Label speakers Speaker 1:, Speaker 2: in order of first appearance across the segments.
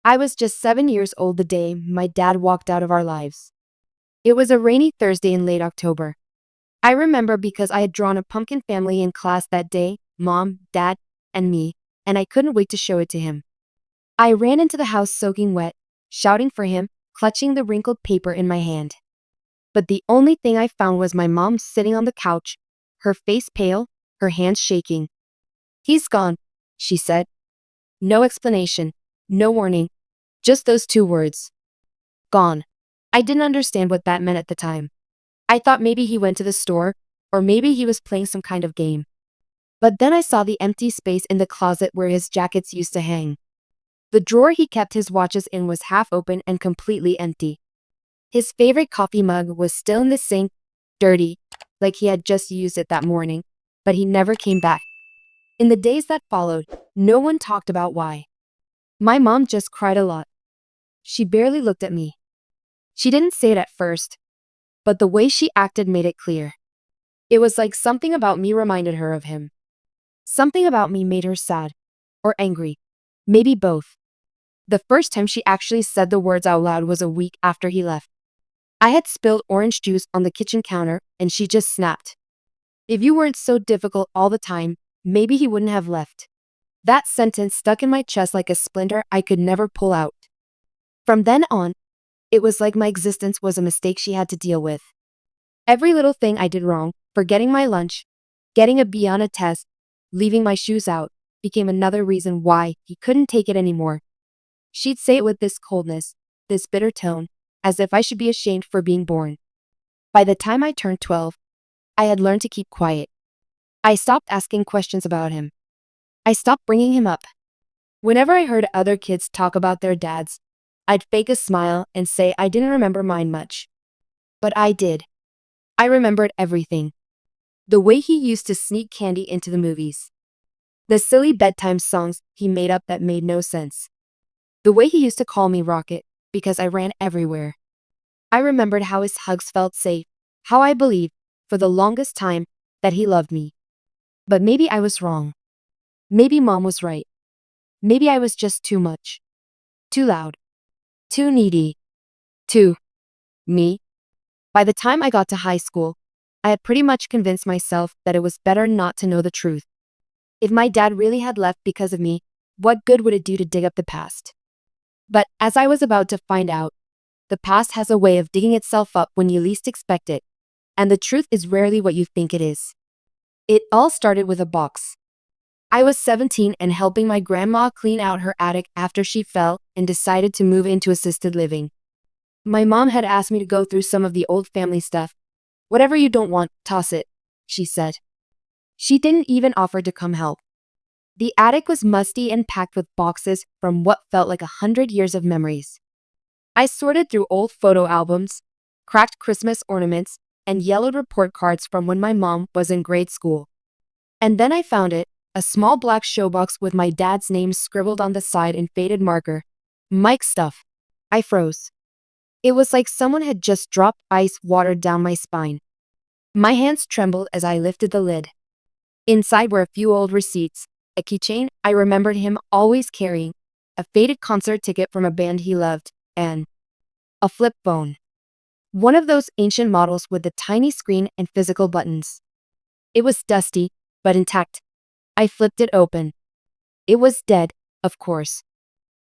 Speaker 1: I was just 7 years old the day my dad walked out of our lives. It was a rainy Thursday in late October. I remember because I had drawn a pumpkin family in class that day, mom, dad, and me, and I couldn't wait to show it to him. I ran into the house soaking wet, shouting for him, clutching the wrinkled paper in my hand. But the only thing I found was my mom sitting on the couch, her face pale, her hands shaking. "He's gone," she said. No explanation, no warning, just those two words. Gone. I didn't understand what that meant at the time. I thought maybe he went to the store, or maybe he was playing some kind of game. But then I saw the empty space in the closet where his jackets used to hang. The drawer he kept his watches in was half open and completely empty. His favorite coffee mug was still in the sink, dirty, like he had just used it that morning, but he never came back. In the days that followed, no one talked about why. My mom just cried a lot. She barely looked at me. She didn't say it at first, but the way she acted made it clear. It was like something about me reminded her of him. Something about me made her sad, or angry, maybe both. The first time she actually said the words out loud was a week after he left. I had spilled orange juice on the kitchen counter, and she just snapped. "If you weren't so difficult all the time, maybe he wouldn't have left." That sentence stuck in my chest like a splinter I could never pull out. From then on, it was like my existence was a mistake she had to deal with. Every little thing I did wrong, forgetting my lunch, getting a B on a test, leaving my shoes out, became another reason why he couldn't take it anymore. She'd say it with this coldness, this bitter tone, as if I should be ashamed for being born. By the time I turned 12, I had learned to keep quiet. I stopped asking questions about him. I stopped bringing him up. Whenever I heard other kids talk about their dads, I'd fake a smile and say I didn't remember mine much. But I did. I remembered everything. The way he used to sneak candy into the movies. The silly bedtime songs he made up that made no sense. The way he used to call me Rocket because I ran everywhere. I remembered how his hugs felt safe, how I believed, for the longest time, that he loved me. But maybe I was wrong. Maybe mom was right. Maybe I was just too much. Too loud. Too needy. Too me. By the time I got to high school, I had pretty much convinced myself that it was better not to know the truth. If my dad really had left because of me, what good would it do to dig up the past? But as I was about to find out, the past has a way of digging itself up when you least expect it, and the truth is rarely what you think it is. It all started with a box. I was 17 and helping my grandma clean out her attic after she fell and decided to move into assisted living. My mom had asked me to go through some of the old family stuff. "Whatever you don't want, toss it," she said. She didn't even offer to come help. The attic was musty and packed with boxes from what felt like 100 years of memories. I sorted through old photo albums, cracked Christmas ornaments, and yellowed report cards from when my mom was in grade school. And then I found it, a small black showbox with my dad's name scribbled on the side in faded marker. Mike stuff. I froze. It was like someone had just dropped ice water down my spine. My hands trembled as I lifted the lid. Inside were a few old receipts, a keychain I remembered him always carrying, a faded concert ticket from a band he loved, and a flip phone. One of those ancient models with the tiny screen and physical buttons. It was dusty, but intact. I flipped it open. It was dead, of course.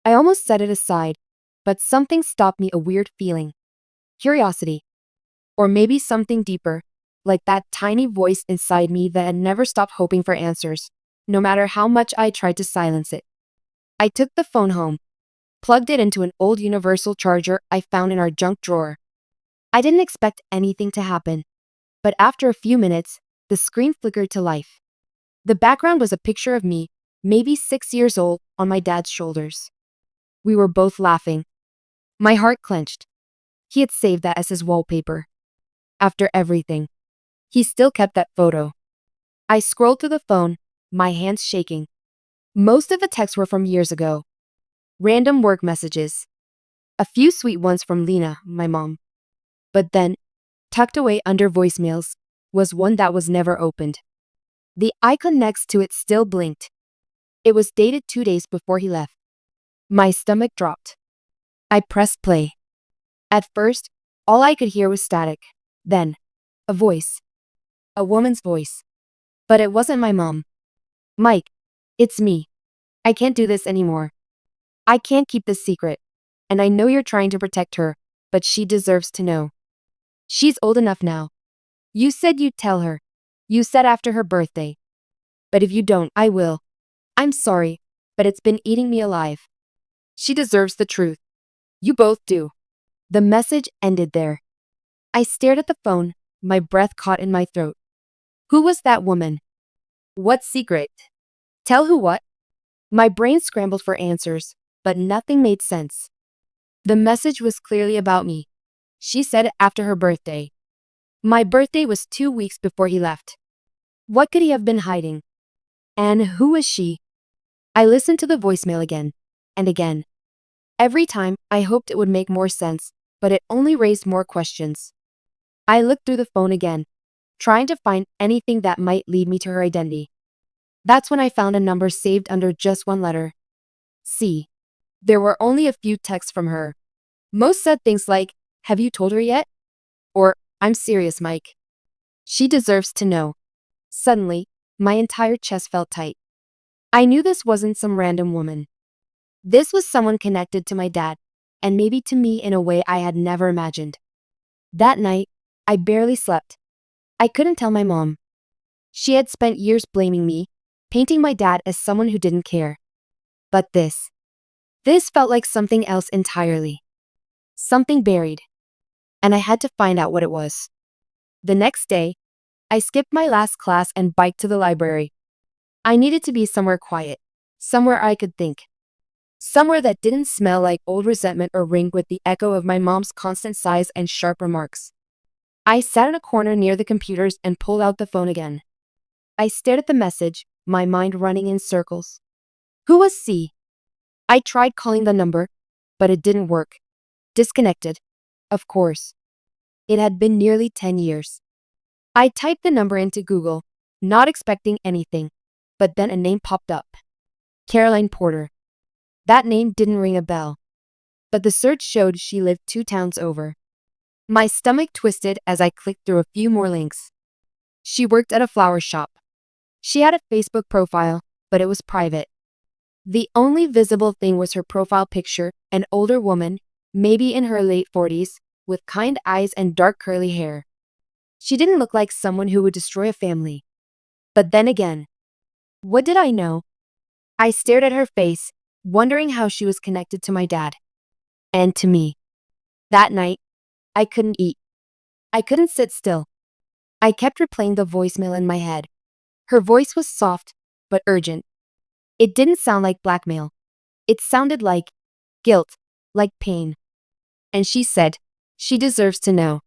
Speaker 1: I almost set it aside, but something stopped me, a weird feeling. Curiosity. Or maybe something deeper, like that tiny voice inside me that had never stopped hoping for answers, no matter how much I tried to silence it. I took the phone home, plugged it into an old universal charger I found in our junk drawer. I didn't expect anything to happen, but after a few minutes, the screen flickered to life. The background was a picture of me, maybe 6 years old, on my dad's shoulders. We were both laughing. My heart clenched. He had saved that as his wallpaper. After everything, he still kept that photo. I scrolled through the phone, my hands shaking. Most of the texts were from years ago. Random work messages. A few sweet ones from Lena, my mom. But then, tucked away under voicemails, was one that was never opened. The icon next to it still blinked. It was dated 2 days before he left. My stomach dropped. I pressed play. At first, all I could hear was static. Then, a voice. A woman's voice. But it wasn't my mom. Mike, it's me. I can't do this anymore. I can't keep this secret. And I know you're trying to protect her, but she deserves to know. She's old enough now. You said you'd tell her. You said after her birthday. But if you don't, I will. I'm sorry, but it's been eating me alive. She deserves the truth. You both do. The message ended there. I stared at the phone, my breath caught in my throat. Who was that woman? What secret? Tell who what? My brain scrambled for answers, but nothing made sense. The message was clearly about me. She said it after her birthday. My birthday was 2 weeks before he left. What could he have been hiding? And who was she? I listened to the voicemail again and again. Every time, I hoped it would make more sense, but it only raised more questions. I looked through the phone again, trying to find anything that might lead me to her identity. That's when I found a number saved under just one letter. C. There were only a few texts from her. Most said things like, "Have you told her yet?" Or, "I'm serious, Mike. She deserves to know." Suddenly, my entire chest felt tight. I knew this wasn't some random woman. This was someone connected to my dad, and maybe to me in a way I had never imagined. That night, I barely slept. I couldn't tell my mom. She had spent years blaming me, painting my dad as someone who didn't care. But this felt like something else entirely. Something buried. And I had to find out what it was. The next day, I skipped my last class and biked to the library. I needed to be somewhere quiet, somewhere I could think. Somewhere that didn't smell like old resentment or ring with the echo of my mom's constant sighs and sharp remarks. I sat in a corner near the computers and pulled out the phone again. I stared at the message, my mind running in circles. Who was C? I tried calling the number, but it didn't work. Disconnected. Of course. It had been nearly 10 years. I typed the number into Google, not expecting anything, but then a name popped up. Caroline Porter. That name didn't ring a bell, but the search showed she lived 2 towns over. My stomach twisted as I clicked through a few more links. She worked at a flower shop. She had a Facebook profile, but it was private. The only visible thing was her profile picture, an older woman, maybe in her late 40s, with kind eyes and dark curly hair. She didn't look like someone who would destroy a family. But then again, what did I know? I stared at her face, wondering how she was connected to my dad. And to me. That night, I couldn't eat. I couldn't sit still. I kept replaying the voicemail in my head. Her voice was soft, but urgent. It didn't sound like blackmail. It sounded like guilt, like pain. And she said, she deserves to know.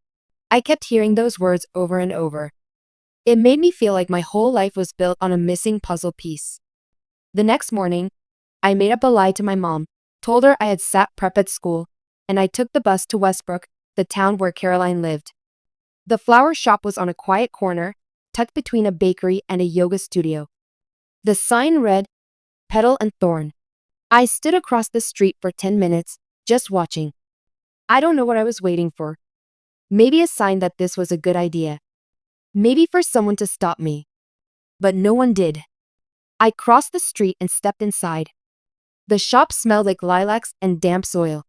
Speaker 1: I kept hearing those words over and over. It made me feel like my whole life was built on a missing puzzle piece. The next morning, I made up a lie to my mom, told her I had sat prep at school, and I took the bus to Westbrook, the town where Caroline lived. The flower shop was on a quiet corner, tucked between a bakery and a yoga studio. The sign read, "Petal and Thorn." I stood across the street for 10 minutes, just watching. I don't know what I was waiting for. Maybe a sign that this was a good idea. Maybe for someone to stop me. But no one did. I crossed the street and stepped inside. The shop smelled like lilacs and damp soil.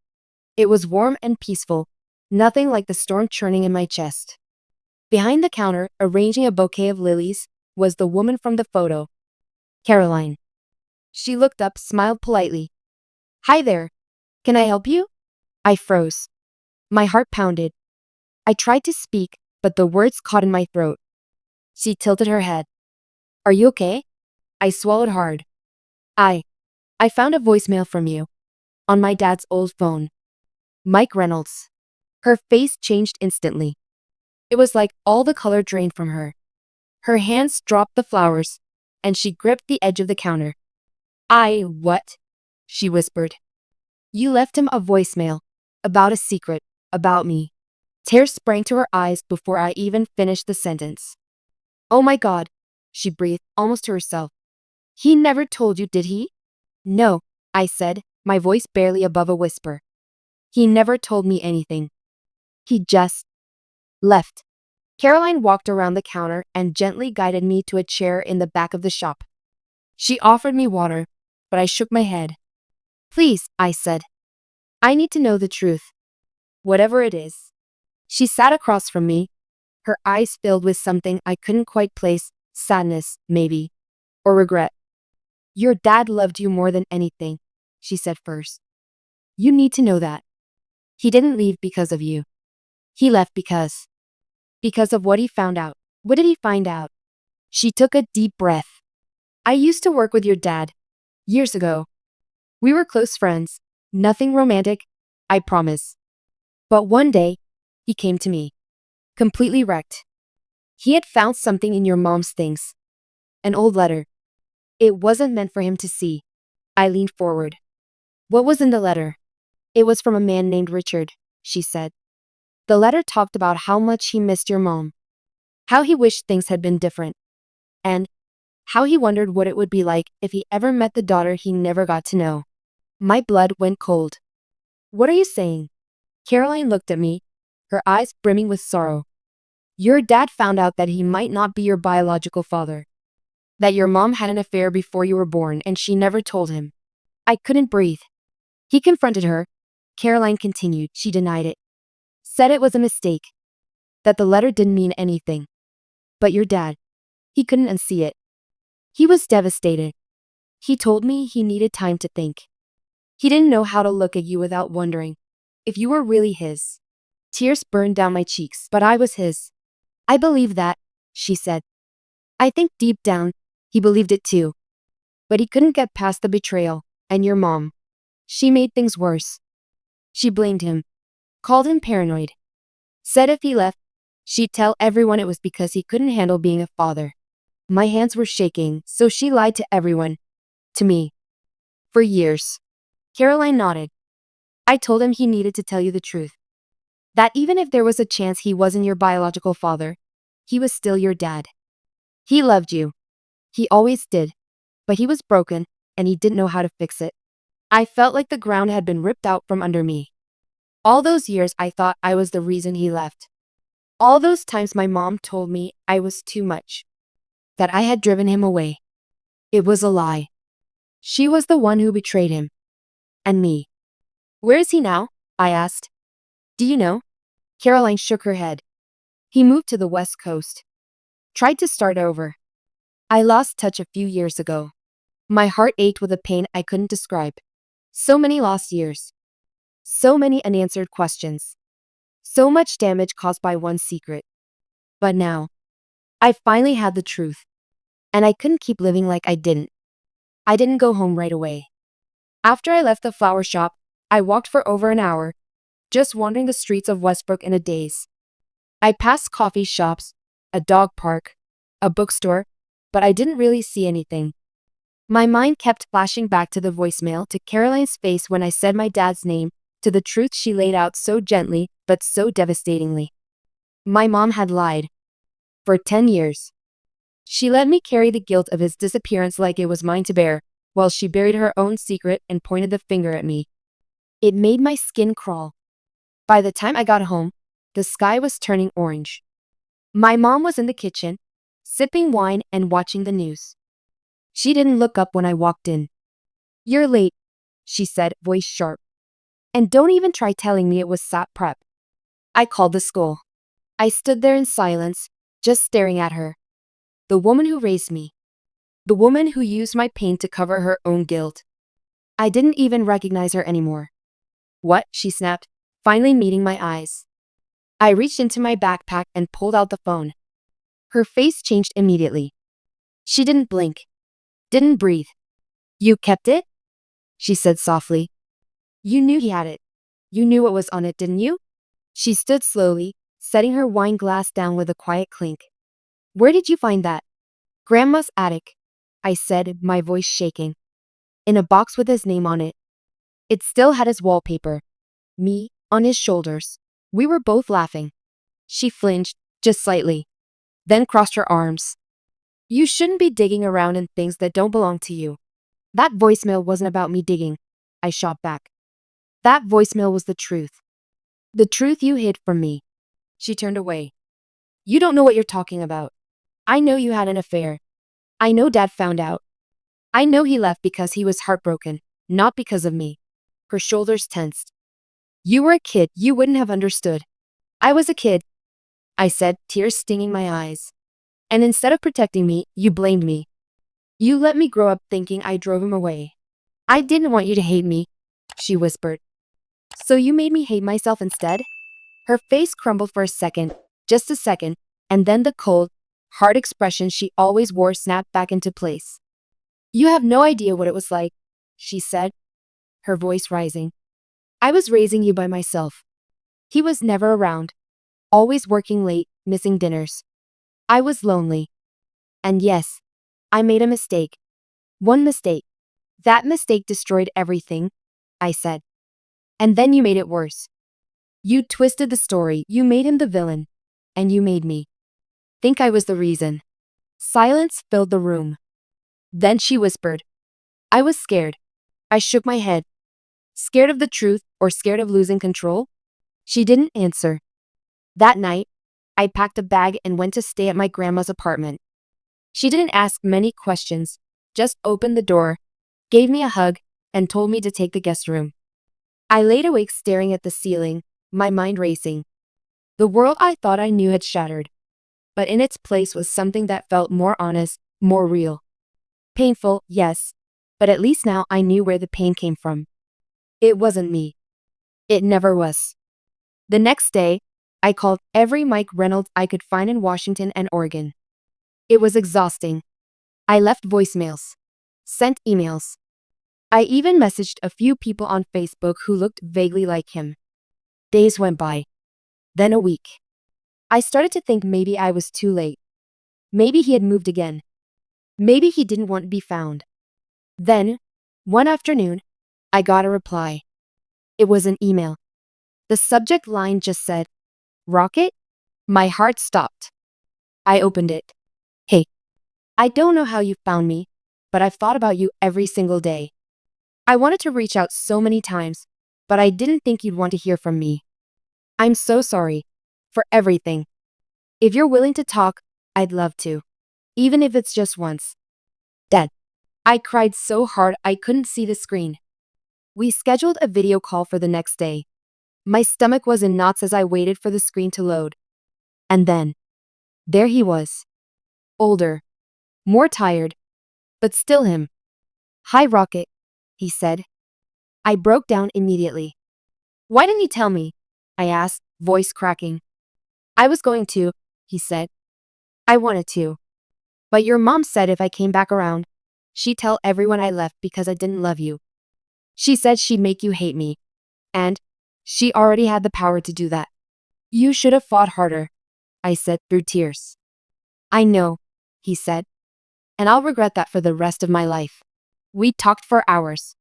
Speaker 1: It was warm and peaceful, nothing like the storm churning in my chest. Behind the counter, arranging a bouquet of lilies, was the woman from the photo. Caroline. She looked up, smiled politely. "Hi there. Can I help you?" I froze. My heart pounded. I tried to speak, but the words caught in my throat. She tilted her head. "Are you okay?" I swallowed hard. I found a voicemail from you. On my dad's old phone. Mike Reynolds. Her face changed instantly. It was like all the color drained from her. Her hands dropped the flowers, and she gripped the edge of the counter. What?" she whispered. "You left him a voicemail. About a secret. About me." Tears sprang to her eyes before I even finished the sentence. "Oh my God," she breathed, almost to herself. "He never told you, did he?" "No," I said, my voice barely above a whisper. He never told me anything. He just left. Caroline walked around the counter and gently guided me to a chair in the back of the shop. She offered me water, but I shook my head. Please, I said. I need to know the truth. Whatever it is. She sat across from me, her eyes filled with something I couldn't quite place, sadness, maybe, or regret. Your dad loved you more than anything, she said first. You need to know that. He didn't leave because of you. He left because of what he found out. What did he find out? She took a deep breath. I used to work with your dad. Years ago. We were close friends. Nothing romantic, I promise. But one day, he came to me. Completely wrecked. He had found something in your mom's things. An old letter. It wasn't meant for him to see. I leaned forward. What was in the letter? It was from a man named Richard, she said. The letter talked about how much he missed your mom. How he wished things had been different. And how he wondered what it would be like if he ever met the daughter he never got to know. My blood went cold. What are you saying? Caroline looked at me, her eyes brimming with sorrow. Your dad found out that he might not be your biological father. That your mom had an affair before you were born and she never told him. I couldn't breathe. He confronted her. Caroline continued. She denied it. Said it was a mistake. That the letter didn't mean anything. But your dad, he couldn't unsee it. He was devastated. He told me he needed time to think. He didn't know how to look at you without wondering if you were really his. Tears burned down my cheeks, but I was his. I believe that, she said. I think deep down, he believed it too. But he couldn't get past the betrayal, and your mom. She made things worse. She blamed him. Called him paranoid. Said if he left, she'd tell everyone it was because he couldn't handle being a father. My hands were shaking, so she lied to everyone. To me. For years. Caroline nodded. I told him he needed to tell you the truth. That even if there was a chance he wasn't your biological father, he was still your dad. He loved you. He always did. But he was broken, and he didn't know how to fix it. I felt like the ground had been ripped out from under me. All those years I thought I was the reason he left. All those times my mom told me I was too much. That I had driven him away. It was a lie. She was the one who betrayed him. And me. Where is he now? I asked. Do you know? Caroline shook her head. He moved to the West Coast. Tried to start over. I lost touch a few years ago. My heart ached with a pain I couldn't describe. So many lost years. So many unanswered questions. So much damage caused by one secret. But now, I finally had the truth. And I couldn't keep living like I didn't. I didn't go home right away. After I left the flower shop, I walked for over an hour, just wandering the streets of Westbrook in a daze. I passed coffee shops, a dog park, a bookstore, but I didn't really see anything. My mind kept flashing back to the voicemail, to Caroline's face when I said my dad's name, to the truth she laid out so gently, but so devastatingly. My mom had lied. For 10 years. She let me carry the guilt of his disappearance like it was mine to bear, while she buried her own secret and pointed the finger at me. It made my skin crawl. By the time I got home, the sky was turning orange. My mom was in the kitchen, sipping wine and watching the news. She didn't look up when I walked in. You're late, she said, voice sharp. And don't even try telling me it was SAT prep. I called the school. I stood there in silence, just staring at her. The woman who raised me. The woman who used my pain to cover her own guilt. I didn't even recognize her anymore. What? She snapped, finally meeting my eyes. I reached into my backpack and pulled out the phone. Her face changed immediately. She didn't blink. Didn't breathe. You kept it? She said softly. You knew he had it. You knew what was on it, didn't you? She stood slowly, setting her wine glass down with a quiet clink. Where did you find that? Grandma's attic, I said, my voice shaking. In a box with his name on it. It still had his wallpaper. Me, on his shoulders. We were both laughing. She flinched, just slightly. Then crossed her arms. You shouldn't be digging around in things that don't belong to you. That voicemail wasn't about me digging. I shot back. That voicemail was the truth. The truth you hid from me. She turned away. You don't know what you're talking about. I know you had an affair. I know Dad found out. I know he left because he was heartbroken, not because of me. Her shoulders tensed. You were a kid, you wouldn't have understood. I was a kid, I said, tears stinging my eyes. And instead of protecting me, you blamed me. You let me grow up thinking I drove him away. I didn't want you to hate me, she whispered. So you made me hate myself instead? Her face crumbled for a second, just a second, and then the cold, hard expression she always wore snapped back into place. You have no idea what it was like, she said, her voice rising. I was raising you by myself. He was never around, always working late, missing dinners. I was lonely. And yes, I made a mistake. One mistake. That mistake destroyed everything, I said. And then you made it worse. You twisted the story, you made him the villain. And you made me think I was the reason. Silence filled the room. Then she whispered. I was scared. I shook my head. Scared of the truth or scared of losing control? She didn't answer. That night, I packed a bag and went to stay at my grandma's apartment. She didn't ask many questions, just opened the door, gave me a hug, and told me to take the guest room. I laid awake staring at the ceiling, my mind racing. The world I thought I knew had shattered, but in its place was something that felt more honest, more real. Painful, yes, but at least now I knew where the pain came from. It wasn't me. It never was. The next day, I called every Mike Reynolds I could find in Washington and Oregon. It was exhausting. I left voicemails, sent emails. I even messaged a few people on Facebook who looked vaguely like him. Days went by. Then a week. I started to think maybe I was too late. Maybe he had moved again. Maybe he didn't want to be found. Then, one afternoon, I got a reply. It was an email. The subject line just said, Rocket? My heart stopped. I opened it. Hey, I don't know how you found me, but I've thought about you every single day. I wanted to reach out so many times, but I didn't think you'd want to hear from me. I'm so sorry. For everything. If you're willing to talk, I'd love to. Even if it's just once. Dad. I cried so hard I couldn't see the screen. We scheduled a video call for the next day. My stomach was in knots as I waited for the screen to load. And then, there he was. Older. More tired. But still him. Hi, Rocket, he said. I broke down immediately. Why didn't you tell me? I asked, voice cracking. I was going to, he said. I wanted to. But your mom said if I came back around, she'd tell everyone I left because I didn't love you. She said she'd make you hate me. And she already had the power to do that. You should have fought harder, I said through tears. I know, he said. And I'll regret that for the rest of my life. We talked for hours.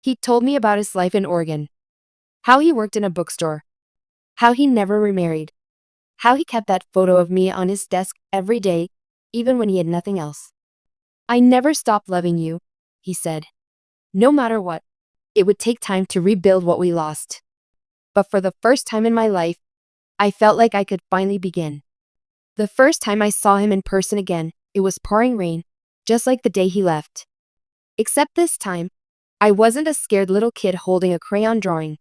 Speaker 1: He told me about his life in Oregon. How he worked in a bookstore. How he never remarried. How he kept that photo of me on his desk every day, even when he had nothing else. I never stopped loving you, he said. No matter what, it would take time to rebuild what we lost. But for the first time in my life, I felt like I could finally begin. The first time I saw him in person again, it was pouring rain, just like the day he left. Except this time, I wasn't a scared little kid holding a crayon drawing.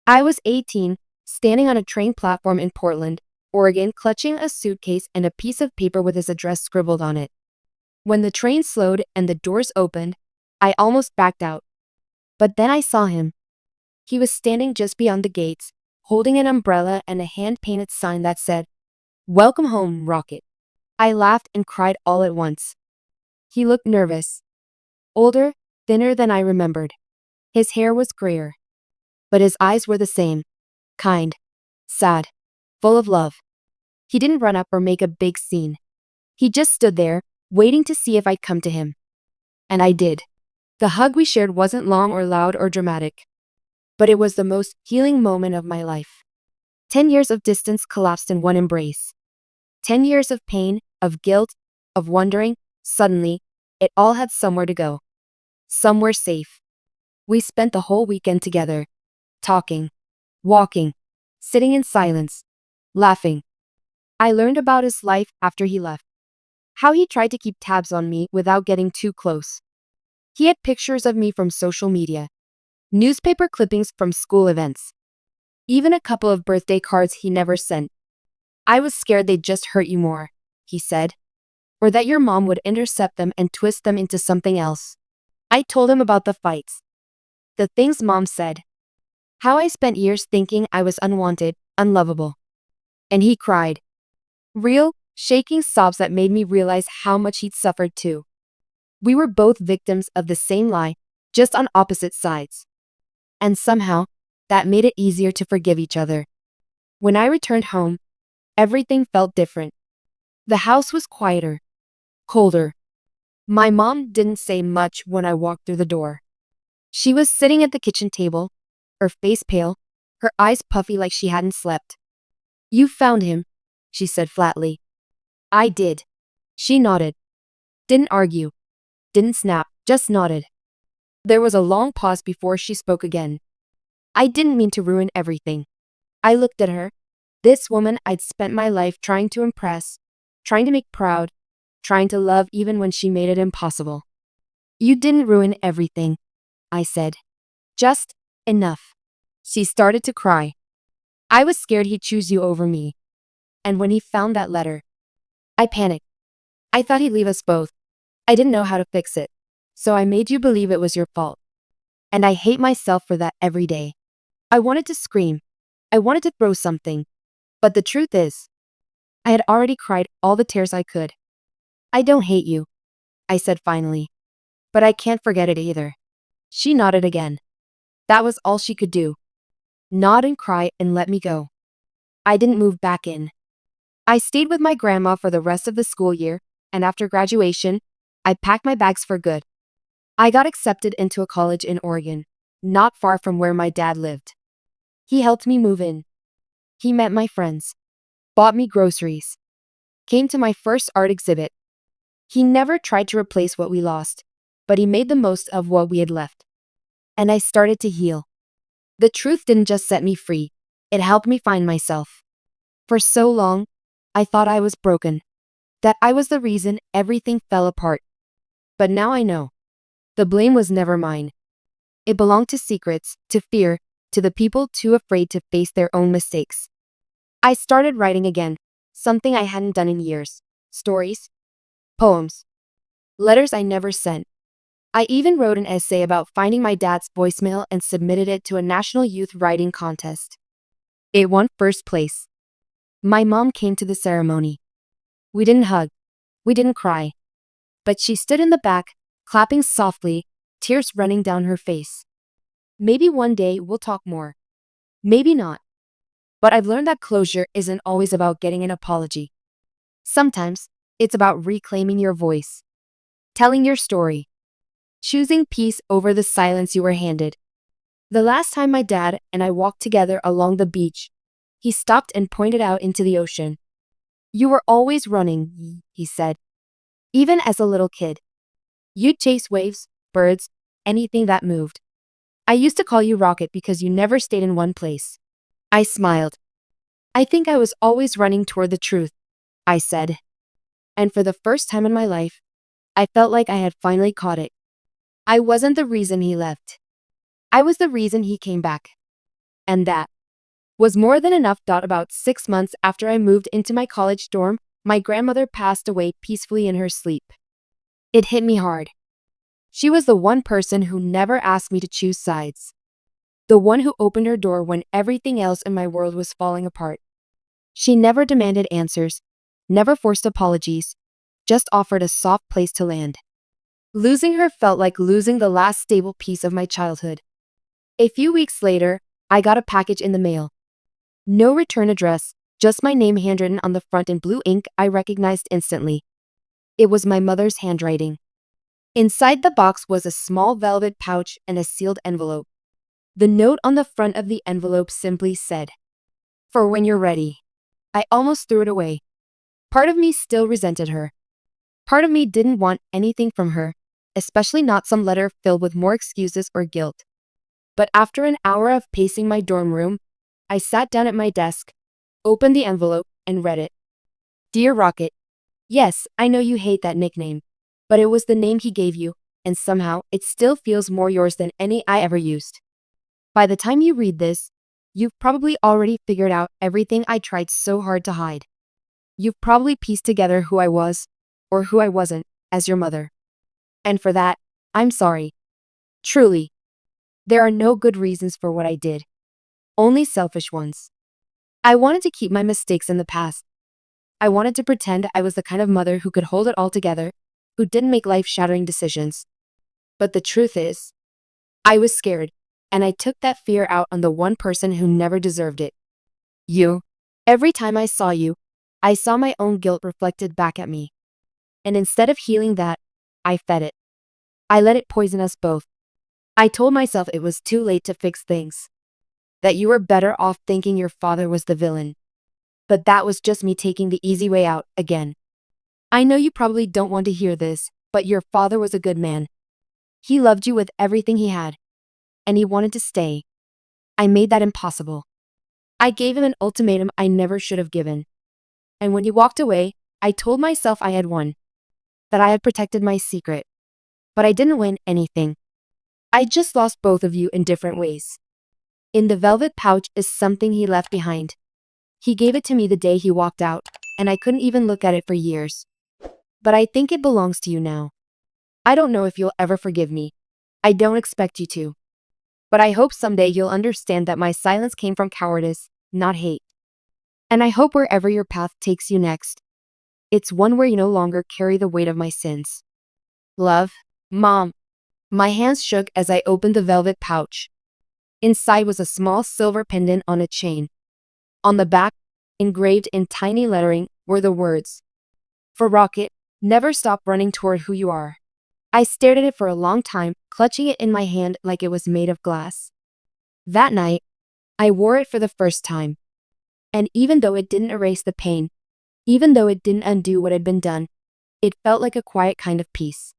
Speaker 1: I was 18, standing on a train platform in Portland, Oregon, clutching a suitcase and a piece of paper with his address scribbled on it. When the train slowed and the doors opened, I almost backed out. But then I saw him. He was standing just beyond the gates, holding an umbrella and a hand-painted sign that said, Welcome home, Rocket. I laughed and cried all at once. He looked nervous. Older, thinner than I remembered. His hair was grayer. But his eyes were the same. Kind. Sad. Full of love. He didn't run up or make a big scene. He just stood there, waiting to see if I'd come to him. And I did. The hug we shared wasn't long or loud or dramatic. But it was the most healing moment of my life. 10 years of distance collapsed in one embrace. 10 years of pain, of guilt, of wondering, suddenly, it all had somewhere to go. Somewhere safe. We spent the whole weekend together, talking, walking, sitting in silence, laughing. I learned about his life after he left, how he tried to keep tabs on me without getting too close. He had pictures of me from social media, newspaper clippings from school events, even a couple of birthday cards he never sent. I was scared they'd just hurt you more, he said, or that your mom would intercept them and twist them into something else. I told him about the fights, the things mom said, how I spent years thinking I was unwanted, unlovable. And he cried. Real, shaking sobs that made me realize how much he'd suffered too. We were both victims of the same lie, just on opposite sides. And somehow, that made it easier to forgive each other. When I returned home, everything felt different. The house was quieter, colder. My mom didn't say much when I walked through the door. She was sitting at the kitchen table, her face pale, her eyes puffy like she hadn't slept. You found him, she said flatly. I did. She nodded. Didn't argue. Didn't snap, just nodded. There was a long pause before she spoke again. I didn't mean to ruin everything. I looked at her, this woman I'd spent my life trying to impress, trying to make proud, trying to love even when she made it impossible. You didn't ruin everything, I said. Just enough. She started to cry. I was scared he'd choose you over me. And when he found that letter, I panicked. I thought he'd leave us both. I didn't know how to fix it. So I made you believe it was your fault. And I hate myself for that every day. I wanted to scream. I wanted to throw something. But the truth is, I had already cried all the tears I could. I don't hate you, I said finally. But I can't forget it either. She nodded again. That was all she could do. Nod and cry and let me go. I didn't move back in. I stayed with my grandma for the rest of the school year, and after graduation, I packed my bags for good. I got accepted into a college in Oregon, not far from where my dad lived. He helped me move in. He met my friends, bought me groceries, came to my first art exhibit. He never tried to replace what we lost, but he made the most of what we had left. And I started to heal. The truth didn't just set me free, it helped me find myself. For so long, I thought I was broken, that I was the reason everything fell apart. But now I know. The blame was never mine. It belonged to secrets, to fear, to the people too afraid to face their own mistakes. I started writing again, something I hadn't done in years. Stories, poems, letters I never sent. I even wrote an essay about finding my dad's voicemail and submitted it to a national youth writing contest. It won first place. My mom came to the ceremony. We didn't hug. We didn't cry. But she stood in the back, clapping softly, tears running down her face. Maybe one day we'll talk more. Maybe not. But I've learned that closure isn't always about getting an apology. Sometimes, it's about reclaiming your voice, telling your story, choosing peace over the silence you were handed. The last time my dad and I walked together along the beach, he stopped and pointed out into the ocean. You were always running, he said. Even as a little kid. You'd chase waves, birds, anything that moved. I used to call you Rocket because you never stayed in one place. I smiled. I think I was always running toward the truth, I said. And for the first time in my life, I felt like I had finally caught it. I wasn't the reason he left. I was the reason he came back. And that was more than enough. About 6 months after I moved into my college dorm, my grandmother passed away peacefully in her sleep. It hit me hard. She was the one person who never asked me to choose sides. The one who opened her door when everything else in my world was falling apart. She never demanded answers, never forced apologies, just offered a soft place to land. Losing her felt like losing the last stable piece of my childhood. A few weeks later, I got a package in the mail. No return address, just my name handwritten on the front in blue ink I recognized instantly. It was my mother's handwriting. Inside the box was a small velvet pouch and a sealed envelope. The note on the front of the envelope simply said, "For when you're ready." I almost threw it away. Part of me still resented her. Part of me didn't want anything from her, especially not some letter filled with more excuses or guilt. But after an hour of pacing my dorm room, I sat down at my desk, opened the envelope, and read it. Dear Rocket, yes, I know you hate that nickname, but it was the name he gave you, and somehow it still feels more yours than any I ever used. By the time you read this, you've probably already figured out everything I tried so hard to hide. You've probably pieced together who I was, or who I wasn't, as your mother. And for that, I'm sorry. Truly. There are no good reasons for what I did. Only selfish ones. I wanted to keep my mistakes in the past. I wanted to pretend I was the kind of mother who could hold it all together, who didn't make life-shattering decisions. But the truth is, I was scared, and I took that fear out on the one person who never deserved it. You. Every time I saw you, I saw my own guilt reflected back at me. And instead of healing that, I fed it. I let it poison us both. I told myself it was too late to fix things. That you were better off thinking your father was the villain. But that was just me taking the easy way out, again. I know you probably don't want to hear this, but your father was a good man. He loved you with everything he had. And he wanted to stay. I made that impossible. I gave him an ultimatum I never should have given. And when he walked away, I told myself I had won. That I had protected my secret. But I didn't win anything. I just lost both of you in different ways. In the velvet pouch is something he left behind. He gave it to me the day he walked out, and I couldn't even look at it for years. But I think it belongs to you now. I don't know if you'll ever forgive me. I don't expect you to. But I hope someday you'll understand that my silence came from cowardice, not hate. And I hope wherever your path takes you next, it's one where you no longer carry the weight of my sins. Love, Mom. My hands shook as I opened the velvet pouch. Inside was a small silver pendant on a chain. On the back, engraved in tiny lettering, were the words, "For Rocket, never stop running toward who you are." I stared at it for a long time, clutching it in my hand like it was made of glass. That night, I wore it for the first time. And even though it didn't erase the pain, even though it didn't undo what had been done, it felt like a quiet kind of peace.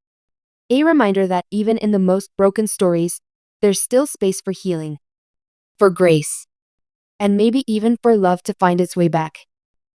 Speaker 1: A reminder that even in the most broken stories, there's still space for healing, for grace, and maybe even for love to find its way back.